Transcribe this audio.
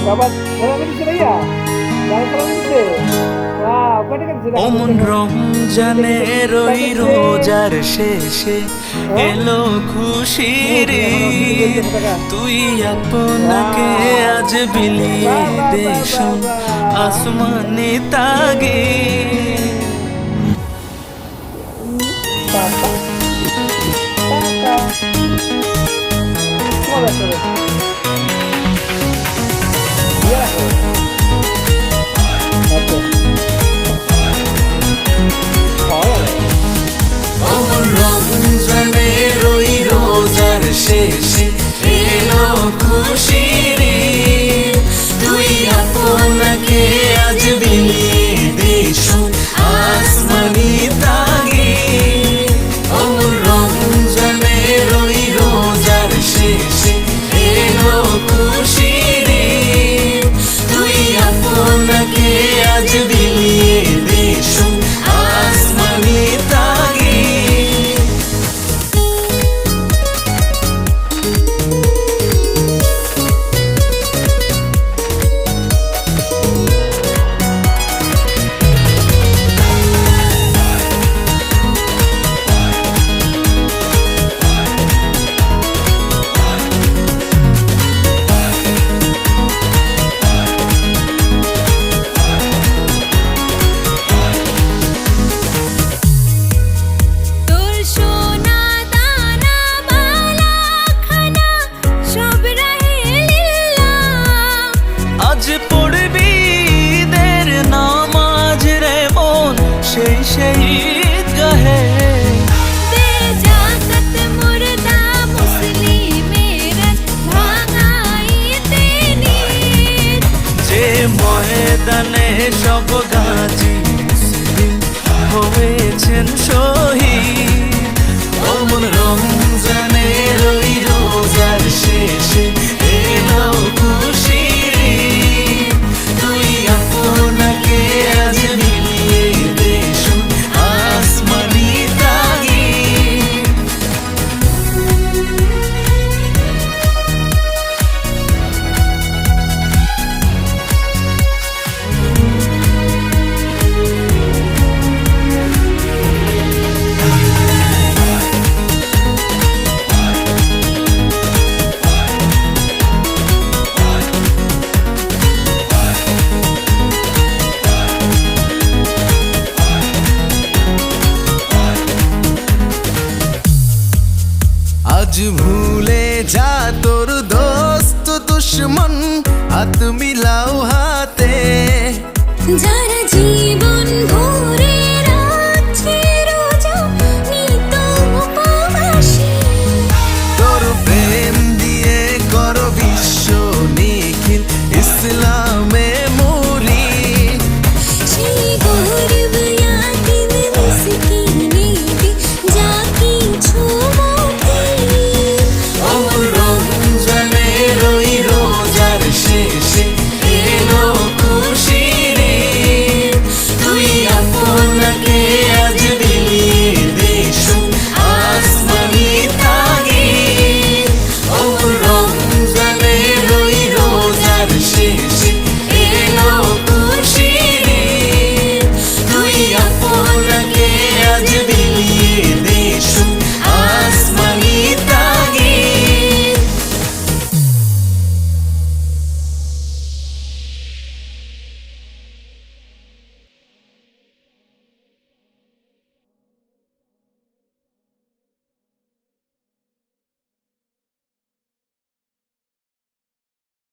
Dapat dalam ini sudah ya. Dalam dalam ini. Wah, apa ini kan sudah. অমন রমজানের ওই রোজার শেষে এলো খুশির ঈদ। তুই আপনাকে আজ বিলিয়ে দে শোন আসমানে তাগিদ। রমজানের ওই রোজার শেষে এলো খুশির ঈদ। তুই আপনাকে আজ বিলিয়ে দে শোন আসমানি তাগিদ। রমজানের ওই রোজার শেষে এলো খুশির ঈদ। তুই আপনাকে আজ বিলিয়ে দে শোন আসমানি তাগিদ। আজ পড়বি ঈদের নামাজ রে মন সেই সেই ঈদগাহে। যে ময়দানে সব গাজী মুসলিম হয়েছেন শহীদ। অমন রমজানের ওই রোজার শেষে এলো খুশির ঈদ। তুই আপনাকে আজ মিলিয়ে দে শোন আসমানি তাগিদ। আজ ভুলে যা তোর দোস্ত দুশ্মন হাত মিলাও হাতে। যারা জীবন